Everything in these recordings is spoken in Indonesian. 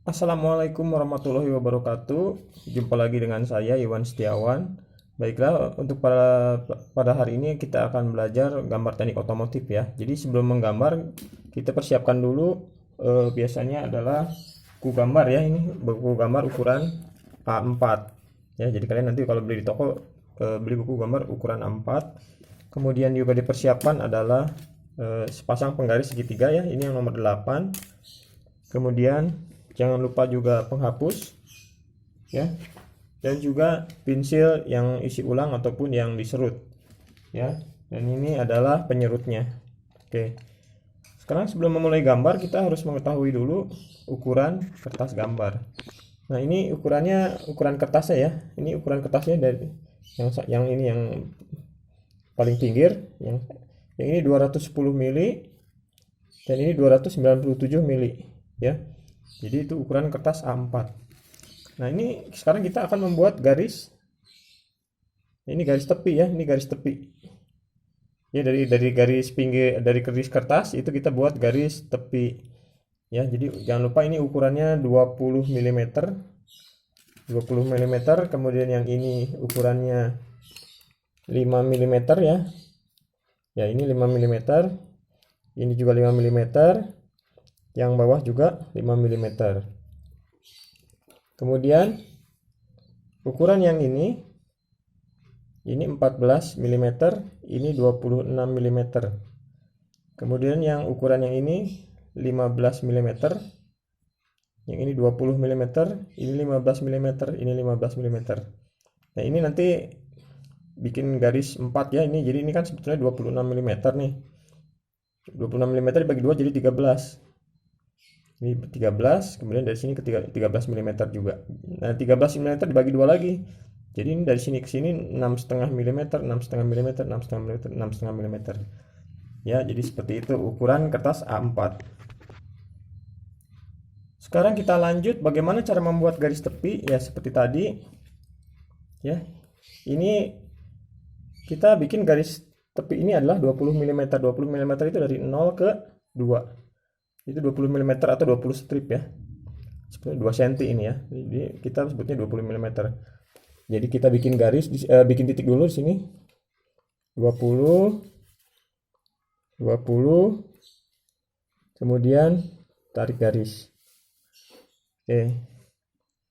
Assalamualaikum warahmatullahi wabarakatuh. Jumpa lagi dengan saya Iwan Setiawan. Baiklah, untuk pada hari ini kita akan belajar gambar teknik otomotif ya. Jadi sebelum menggambar, kita persiapkan dulu biasanya adalah buku gambar ya. Ini buku gambar ukuran A4. Ya, jadi kalian nanti kalau beli di toko beli buku gambar ukuran A4. Kemudian juga dipersiapkan adalah sepasang penggaris segitiga ya. Ini yang nomor 8. Kemudian jangan lupa juga penghapus ya, dan juga pensil yang isi ulang ataupun yang diserut ya, dan ini adalah penyerutnya. Oke, sekarang sebelum memulai gambar kita harus mengetahui dulu ukuran kertas gambar. Nah, ini ukuran kertasnya ya. Ini ukuran kertasnya dari yang ini yang paling pinggir, yang ini 210 mili dan ini 297 mili ya. Jadi itu ukuran kertas A4. Nah, ini sekarang kita akan membuat garis. Ini garis tepi ya, ini garis tepi. Ya, dari garis pinggir dari garis kertas itu kita buat garis tepi. Ya, jadi jangan lupa ini ukurannya 20 mm. 20 mm, kemudian yang ini ukurannya 5 mm ya. Ya, ini 5 mm. Ini juga 5 mm. Yang bawah juga 5 mm. Kemudian ukuran yang ini 14 mm, ini 26 mm. Kemudian yang ukuran yang ini 15 mm, yang ini 20 mm, ini 15 mm, ini 15 mm. Nah, ini nanti bikin garis 4 ya, ini jadi ini kan sebetulnya 26 mm nih. 26 mm dibagi 2 jadi 13. Ini 13, kemudian dari sini ke 13 mm juga. Nah, 13 mm dibagi 2 lagi. Jadi ini dari sini ke sini 6,5 mm, 6,5 mm, 6,5 mm, 6,5 mm. Ya, jadi seperti itu ukuran kertas A4. Sekarang kita lanjut bagaimana cara membuat garis tepi ya, seperti tadi. Ya. Ini kita bikin garis tepi ini adalah 20 mm. 20 mm itu dari 0 ke 2. Itu 20 mm atau 20 strip ya. Sebenarnya 2 cm ini ya. Jadi kita sebutnya 20 mm. Jadi kita bikin garis bikin titik dulu di sini. 20 20, kemudian tarik garis. Oke.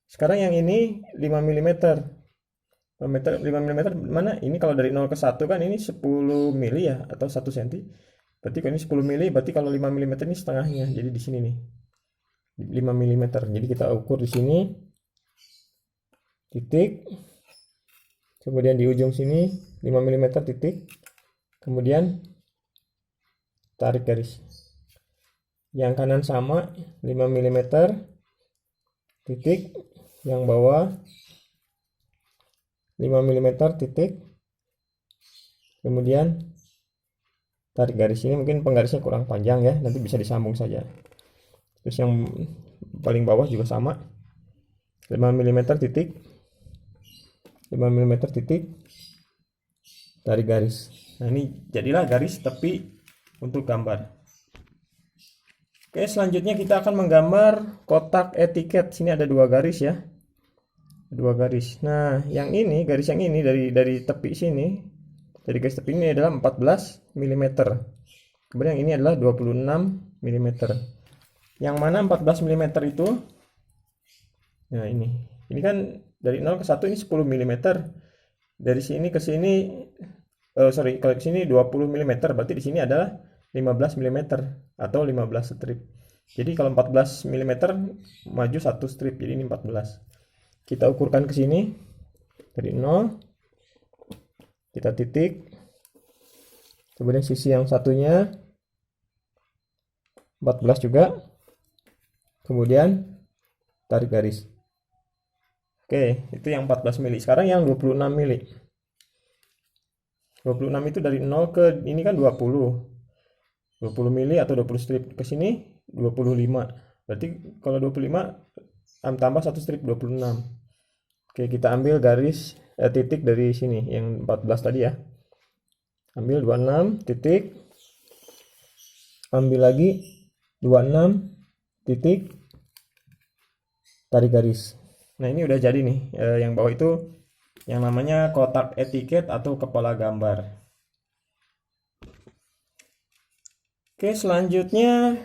Sekarang yang ini 5 mm. 5 mm mana? Ini kalau dari 0 ke 1 kan ini 10 mili ya, atau 1 cm. Berarti kalau ini 10 mili, berarti kalau 5 mm ini setengahnya. Jadi di sini nih. 5 mm. Jadi kita ukur di sini titik. Kemudian di ujung sini 5 mm titik. Kemudian tarik garis. Yang kanan sama 5 mm titik, yang bawah 5 mm titik. Kemudian tarik garis. Ini mungkin penggarisnya kurang panjang ya, nanti bisa disambung saja. Terus yang paling bawah juga sama, 5 mm titik, 5 mm titik, tarik garis. Nah, ini jadilah garis tepi untuk gambar. Oke, selanjutnya kita akan menggambar kotak etiket. Sini ada 2 garis ya, 2 garis. Nah, yang ini garis yang ini dari tepi sini, dari garis tepi ini adalah 14 mm. Kemudian yang ini adalah 26 mm. Yang mana 14 mm itu? Nah, ini kan dari 0 ke 1 ini 10 mm. Dari sini ke sini kalau ke sini 20 mm, berarti di sini adalah 15 mm atau 15 strip. Jadi kalau 14 mm maju 1 strip, jadi ini 14. Kita ukurkan ke sini dari 0, kita titik, kemudian sisi yang satunya 14 juga, kemudian tarik garis. Oke, itu yang 14 mili. Sekarang yang 26 mili. 26 itu dari 0 ke ini kan 20 mili atau 20 strip, ke sini 25. Berarti kalau 25 tambah 1 strip 26. Oke, kita ambil garis titik dari sini yang 14 tadi ya. Ambil 26 titik. Ambil lagi 26 titik. tarik garis. Nah, ini udah jadi nih. Yang bawah itu yang namanya kotak etiket atau kepala gambar. Oke, selanjutnya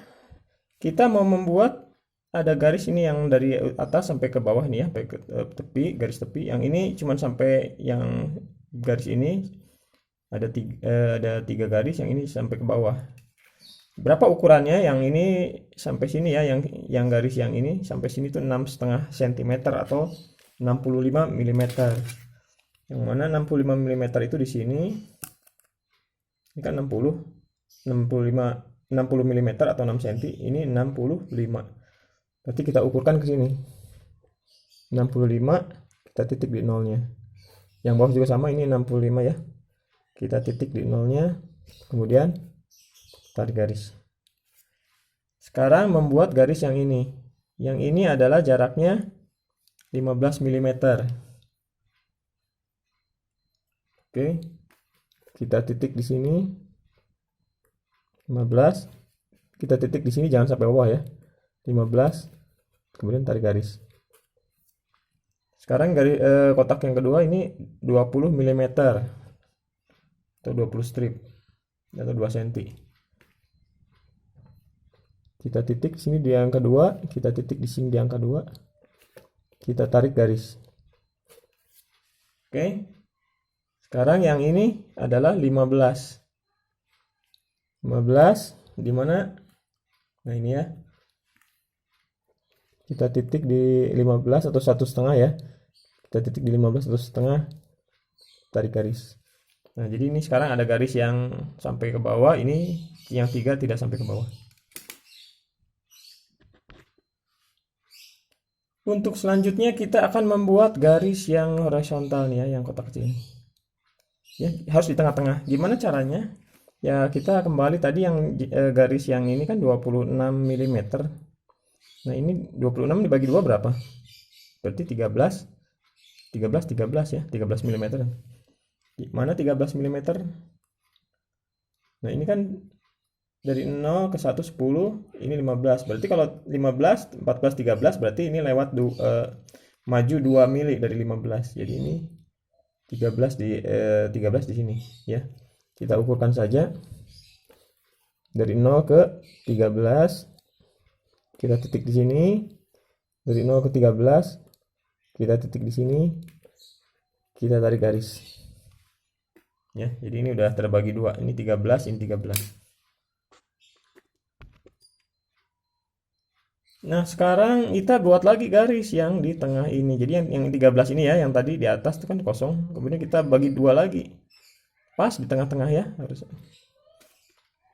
kita mau membuat ada garis ini yang dari atas sampai ke bawah nih ya, sampai ke tepi, garis tepi. Yang ini cuman sampai yang garis ini ada tiga garis, yang ini sampai ke bawah. Berapa ukurannya? Yang ini sampai sini ya, yang garis yang ini sampai sini tuh 6,5 cm atau 65 mm. Yang mana 65 mm itu di sini. Ini kan 60 mm atau 6 cm, ini 65. Berarti kita ukurkan ke sini. 65, kita titik di nolnya. Yang bawah juga sama, ini 65 ya. Kita titik di nolnya, kemudian tarik garis. Sekarang membuat garis yang ini. Yang ini adalah jaraknya 15 mm. Oke. Kita titik di sini 15. Kita titik di sini, jangan sampai bawah ya. 15. Kemudian tarik garis. Sekarang garis kotak yang kedua ini 20 mm atau 20 strip atau 2 cm. Kita titik di sini di angka 2, kita titik di sini di angka 2. Kita tarik garis. Oke. Sekarang yang ini adalah 15. 15 di mana? Nah, ini ya. Kita titik di 15 atau 1,5 ya. Kita titik di 15 atau 1,5, tarik garis. Nah, jadi ini sekarang ada garis yang sampai ke bawah, ini yang 3 tidak sampai ke bawah. Untuk selanjutnya kita akan membuat garis yang horizontal nih ya, yang kotak kecil ini. Ya, harus di tengah-tengah. Gimana caranya? Ya, kita kembali tadi yang garis yang ini kan 26 mm. Nah, ini 26 dibagi 2 berapa? Berarti 13 ya, 13 mm. Mana 13 mm? Nah, ini kan dari 0 ke 1 10, ini 15. Berarti kalau 15, 14, 13 berarti ini lewat maju 2 mili dari 15. Jadi ini 13 di sini ya. Kita ukurkan saja dari 0 ke 13. Kita titik di sini. Dari 0 ke 13 kita titik di sini. Kita tarik garis. Ya, jadi ini udah terbagi 2. Ini 13, ini 13. Nah, sekarang kita buat lagi garis yang di tengah ini. Jadi yang 13 ini ya, yang tadi di atas itu kan kosong. Kemudian kita bagi 2 lagi. Pas di tengah-tengah ya, harus.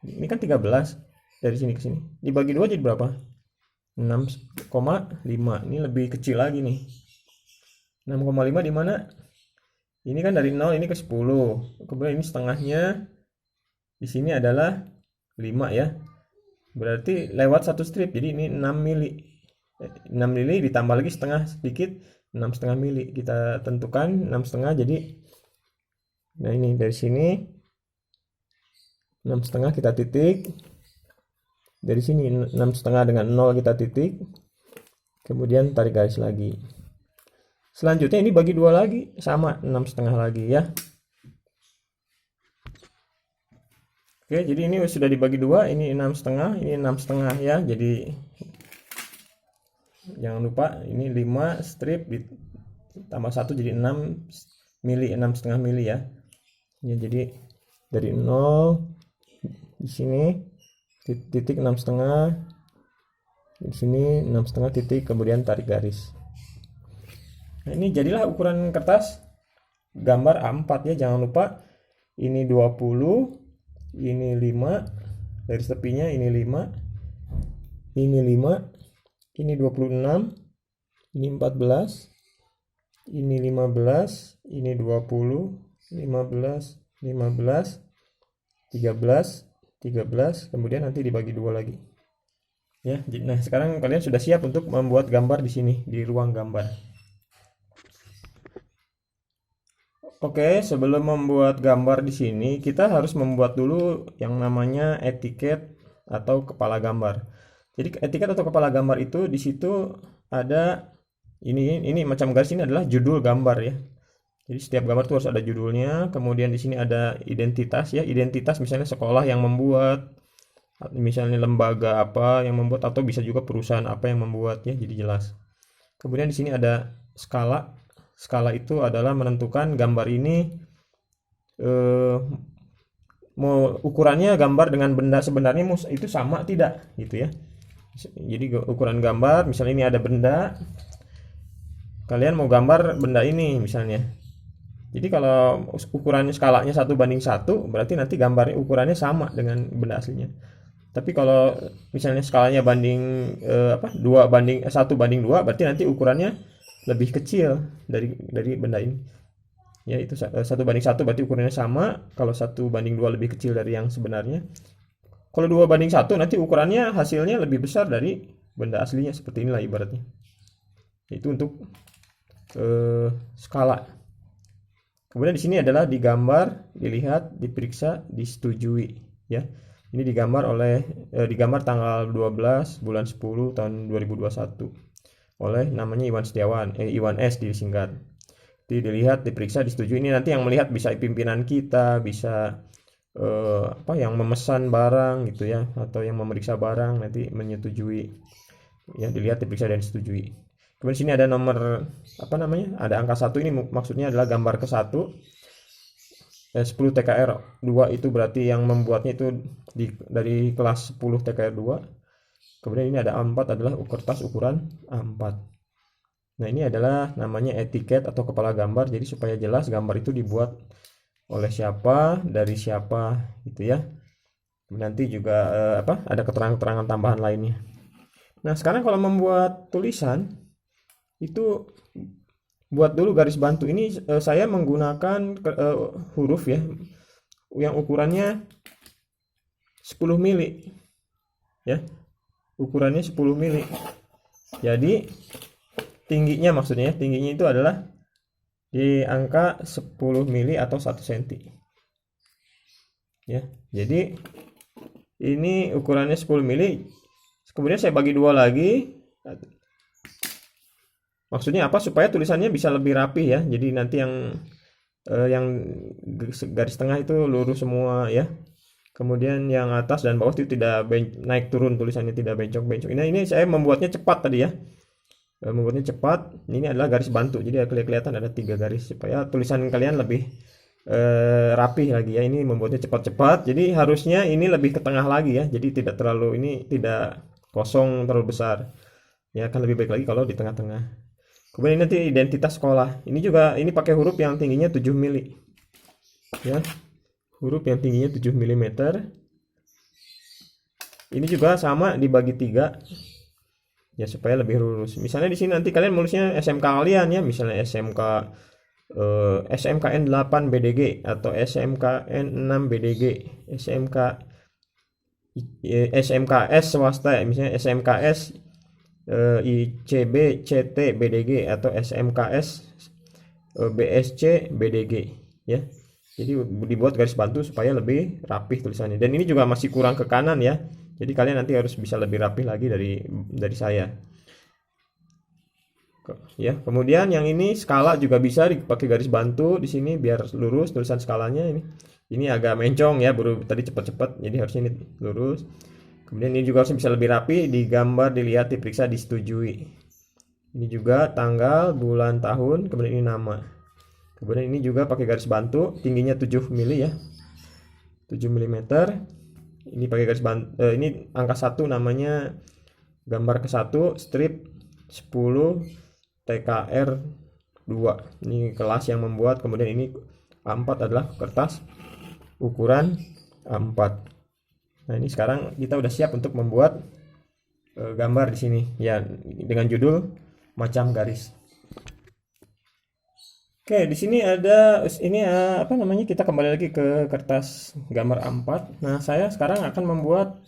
Ini kan 13 dari sini ke sini. Dibagi 2 jadi berapa? 6,5. Ini lebih kecil lagi nih. 6,5 di mana? Ini kan dari 0 ini ke 10. Kemudian ini setengahnya di sini adalah 5 ya. Berarti lewat 1 strip. Jadi ini 6 mili. 6 mili ditambah lagi setengah sedikit, 6,5 mili. Kita tentukan 6,5 jadi nah ini dari sini 6,5 kita titik. Dari sini 6,5 dengan 0 kita titik. Kemudian tarik garis lagi. Selanjutnya ini bagi 2 lagi, sama 6,5 lagi ya. Oke, jadi ini sudah dibagi 2, ini 6,5, ini 6,5 ya. Jadi jangan lupa ini 5 strip tambah 1 jadi 6 mili, 6,5 mili ya. Ya, jadi dari 0 di sini titik 6,5, di sini 6,5 titik, kemudian tarik garis. Nah, ini jadilah ukuran kertas gambar A4 ya. Jangan lupa ini 20, ini 5, dari tepinya ini 5, ini 5, ini 26, ini 14, ini 15, ini 20, 15, 15, 13, 13, kemudian nanti dibagi 2 lagi. Ya, nah sekarang kalian sudah siap untuk membuat gambar di sini di ruang gambar. Oke, sebelum membuat gambar di sini, kita harus membuat dulu yang namanya etiket atau kepala gambar. Jadi etiket atau kepala gambar itu di situ ada Ini macam garis ini adalah judul gambar ya. Jadi setiap gambar itu harus ada judulnya. Kemudian di sini ada identitas ya. Identitas misalnya sekolah yang membuat, misalnya lembaga apa yang membuat, atau bisa juga perusahaan apa yang membuat ya. Jadi jelas. Kemudian di sini ada skala. Skala itu adalah menentukan gambar ini eh, mau ukurannya gambar dengan benda sebenarnya itu sama tidak gitu ya. Jadi ukuran gambar, misalnya ini ada benda, kalian mau gambar benda ini misalnya. Jadi kalau ukurannya skalanya 1:1, berarti nanti gambarnya ukurannya sama dengan benda aslinya. Tapi kalau misalnya skalanya banding 1:2, berarti nanti ukurannya lebih kecil dari benda ini. Ya itu 1:1 berarti ukurannya sama. Kalau 1:2 lebih kecil dari yang sebenarnya. Kalau 2:1 nanti ukurannya hasilnya lebih besar dari benda aslinya, seperti inilah ibaratnya. Itu untuk skala. Kemudian di sini adalah digambar, dilihat, diperiksa, disetujui ya. Ini digambar tanggal 12 bulan 10 tahun 2021 oleh namanya Iwan S disingkat. Jadi dilihat, diperiksa, disetujui. Ini nanti yang melihat bisa pimpinan kita, bisa yang memesan barang gitu ya, atau yang memeriksa barang nanti menyetujui. Ya, dilihat, diperiksa dan disetujui. Kemudian sini ada nomor ada angka 1, ini maksudnya adalah gambar ke-1. 10 TKR 2 itu berarti yang membuatnya itu dari kelas 10 TKR 2. Kemudian ini ada A4 adalah kertas ukuran A4. Nah, ini adalah namanya etiket atau kepala gambar. Jadi supaya jelas gambar itu dibuat oleh siapa, dari siapa gitu ya. Nanti juga ada keterangan-keterangan tambahan lainnya. Nah, sekarang kalau membuat tulisan itu buat dulu garis bantu. Ini saya menggunakan huruf ya yang ukurannya 10 mili ya. Ukurannya 10 mili. Jadi tingginya itu adalah di angka 10 mili atau 1 cm. Ya. Jadi ini ukurannya 10 mili. Kemudian saya bagi 2 lagi. Maksudnya apa? Supaya tulisannya bisa lebih rapi ya. Jadi nanti yang garis tengah itu lurus semua ya. Kemudian yang atas dan bawah itu tidak naik turun, tulisannya tidak bencong-bencong. Ini saya membuatnya cepat tadi ya. Membuatnya cepat. Ini adalah garis bantu. Jadi kelihatan ada 3 garis supaya tulisan kalian lebih rapi lagi ya. Ini membuatnya cepat-cepat. Jadi harusnya ini lebih ke tengah lagi ya. Jadi tidak kosong terlalu besar. Ya, akan lebih baik lagi kalau di tengah-tengah. Kemudian nanti identitas sekolah. Ini pakai huruf yang tingginya 7 mili. Ya. Huruf yang tingginya 7 mm. Ini juga sama dibagi 3. Ya, supaya lebih lurus. Misalnya di sini nanti kalian nulisnya SMK kalian ya, misalnya SMKN 8 BDG atau SMKN 6 BDG, SMKS swasta, misalnya SMKS ICB CT BDG atau SMKS BSC BDG ya. Jadi dibuat garis bantu supaya lebih rapih tulisannya. Dan ini juga masih kurang ke kanan ya. Jadi kalian nanti harus bisa lebih rapih lagi dari saya. Ya, kemudian yang ini skala juga bisa dipakai garis bantu di sini biar lurus tulisan skalanya ini. Ini agak mencong ya, baru tadi cepat-cepat. Jadi harusnya ini lurus. Kemudian ini juga harus bisa lebih rapi, digambar, dilihat, diperiksa, disetujui. Ini juga tanggal, bulan, tahun, kemudian ini nama. Kemudian ini juga pakai garis bantu, tingginya 7 mili ya. 7 mm. Ini pakai garis bantu, ini angka 1 namanya gambar ke-1 strip 10 TKR 2. Ini kelas yang membuat, kemudian ini A4 adalah kertas ukuran A4. Nah, ini sekarang kita udah siap untuk membuat gambar di sini ya dengan judul macam garis. Oke, di sini ada kita kembali lagi ke kertas gambar A4. Nah, saya sekarang akan membuat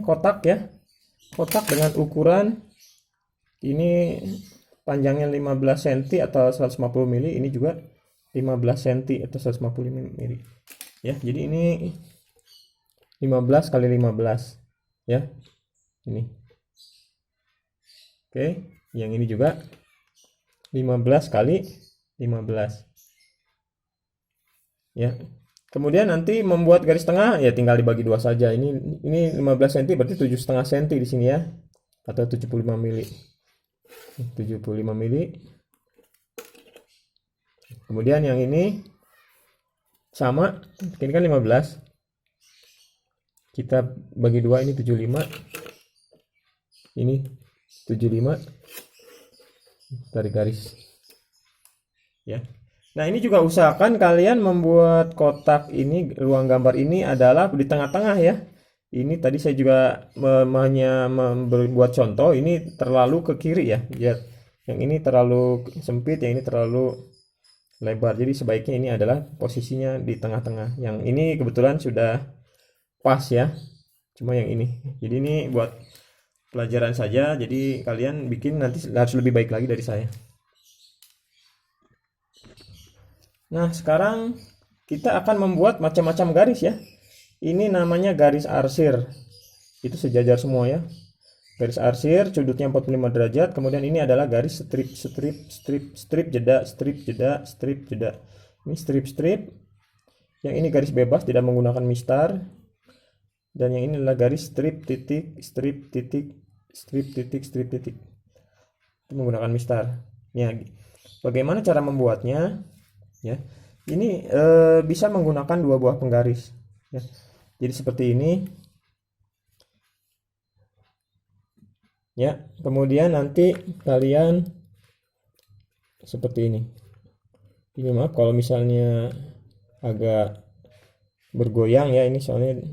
kotak ya. Kotak dengan ukuran ini panjangnya 15 cm atau 150 mili, ini juga 15 cm atau 150 mili. Ya, jadi ini 15 kali 15 ya. Ini. Oke. Yang ini juga 15 kali 15 ya. Kemudian nanti membuat garis tengah ya tinggal dibagi dua saja. Ini 15 cm berarti 7,5 cm di sini ya, atau 75 mili. 75 mili. Kemudian yang ini sama, ini kan 15. Kita bagi dua, ini 75. Ini 75. Tarik garis. Ya. Nah, ini juga usahakan kalian membuat kotak ini, ruang gambar ini adalah di tengah-tengah ya. Ini tadi saya juga hanya membuat contoh, ini terlalu ke kiri ya. Lihat, yang ini terlalu sempit, yang ini terlalu lebar. Jadi sebaiknya ini adalah posisinya di tengah-tengah. Yang ini kebetulan sudah pas ya. Cuma yang ini. Jadi ini buat pelajaran saja. Jadi kalian bikin nanti harus lebih baik lagi dari saya. Nah, sekarang kita akan membuat macam-macam garis ya. Ini namanya garis arsir. Itu sejajar semua ya. Garis arsir sudutnya 45 derajat. Kemudian ini adalah garis strip, jeda, strip, jeda, strip, jeda. Ini strip. Yang ini garis bebas, tidak menggunakan mistar. Dan yang ini adalah garis strip, titik, strip, titik, strip, titik, strip, titik. Itu menggunakan mistar. Ya, bagaimana cara membuatnya? Ya, ini bisa menggunakan dua buah penggaris ya. Jadi seperti ini ya. Kemudian nanti kalian seperti ini. Ini maaf kalau misalnya agak bergoyang ya, ini soalnya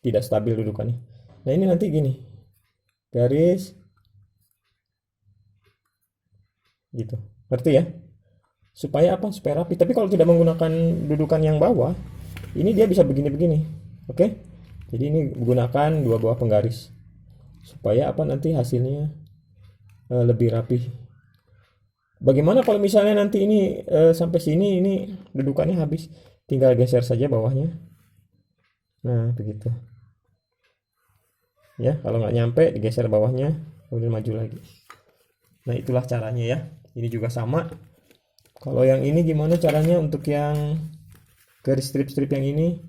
tidak stabil dudukannya. Nah, ini nanti gini, garis gitu, ngerti ya? Supaya apa? Supaya rapi. Tapi kalau tidak menggunakan dudukan yang bawah, ini dia bisa begini-begini. Oke? Jadi ini menggunakan dua buah penggaris. Supaya apa? Nanti hasilnya lebih rapi. Bagaimana kalau misalnya nanti ini sampai sini ini dudukannya habis, tinggal geser saja bawahnya. Nah, begitu. Ya, kalau nggak nyampe digeser bawahnya, kemudian maju lagi. Nah, itulah caranya ya. Ini juga sama. Kalau yang ini gimana caranya untuk yang garis strip-strip yang ini?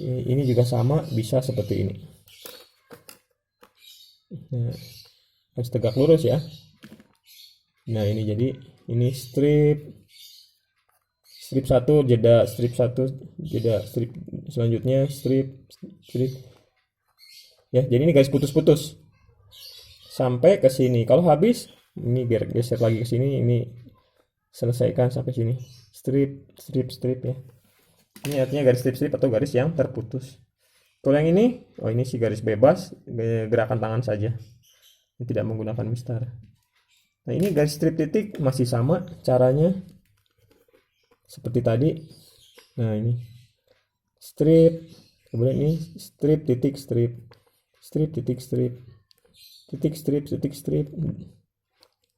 Ini juga sama, bisa seperti ini. Nah, harus tegak lurus ya. Nah, ini jadi ini strip 1 jeda, strip 1 jeda, strip selanjutnya strip. Ya, jadi ini garis putus-putus sampai ke sini. Kalau habis ini biar geser lagi ke sini, ini selesaikan sampai sini. Strip ya. Ini artinya garis strip atau garis yang terputus. Kalau yang ini, ini sih garis bebas, gerakan tangan saja. Ini tidak menggunakan mistar. Nah, ini garis strip titik masih sama caranya seperti tadi. Nah, ini strip, kemudian ini strip titik strip, strip titik strip, titik strip, titik strip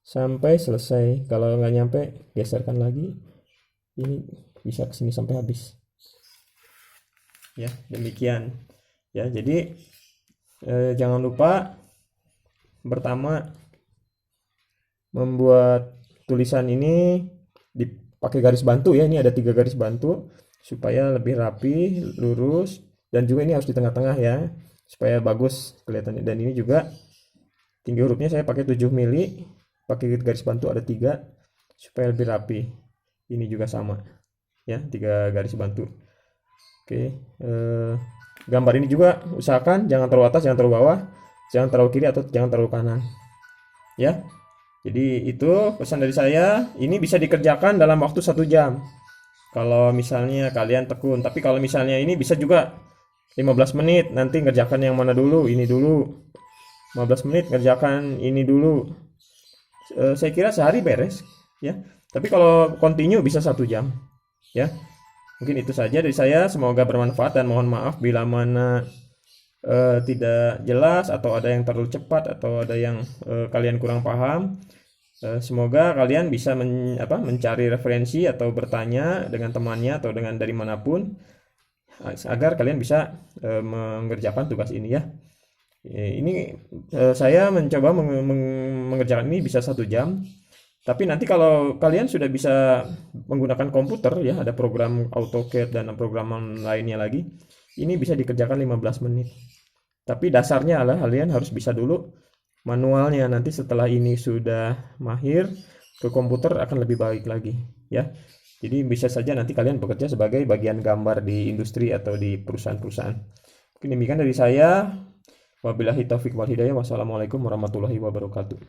sampai selesai. Kalau nggak nyampe, geserkan lagi. Ini bisa kesini sampai habis. Ya, demikian. Ya, jadi jangan lupa pertama membuat tulisan ini dipakai garis bantu ya. Ini ada 3 garis bantu supaya lebih rapi, lurus, dan juga ini harus di tengah-tengah ya supaya bagus kelihatannya. Dan ini juga tinggi hurufnya saya pakai 7 mili, pakai garis bantu ada 3 supaya lebih rapi. Ini juga sama ya, 3 garis bantu. Oke, gambar ini juga usahakan jangan terlalu atas, jangan terlalu bawah, jangan terlalu kiri atau jangan terlalu kanan ya. Jadi itu pesan dari saya. Ini bisa dikerjakan dalam waktu 1 jam kalau misalnya kalian tekun. Tapi kalau misalnya ini bisa juga 15 menit, nanti ngerjakan yang mana dulu, ini dulu. 15 menit ngerjakan ini dulu. Saya kira sehari beres ya. Tapi kalau continue bisa 1 jam ya. Mungkin itu saja dari saya, semoga bermanfaat dan mohon maaf bila mana tidak jelas atau ada yang terlalu cepat atau ada yang kalian kurang paham. Semoga kalian bisa mencari referensi atau bertanya dengan temannya atau dengan dari manapun agar kalian bisa mengerjakan tugas ini ya. Ini saya mencoba mengerjakan ini bisa 1 jam. Tapi nanti kalau kalian sudah bisa menggunakan komputer ya, ada program AutoCAD dan program lainnya lagi, ini bisa dikerjakan 15 menit. Tapi dasarnya adalah kalian harus bisa dulu manualnya. Nanti setelah ini sudah mahir ke komputer akan lebih baik lagi ya. Jadi bisa saja nanti kalian bekerja sebagai bagian gambar di industri atau di perusahaan-perusahaan. Mungkin demikian dari saya. Wabillahi taufiq wal hidayah. Wassalamualaikum warahmatullahi wabarakatuh.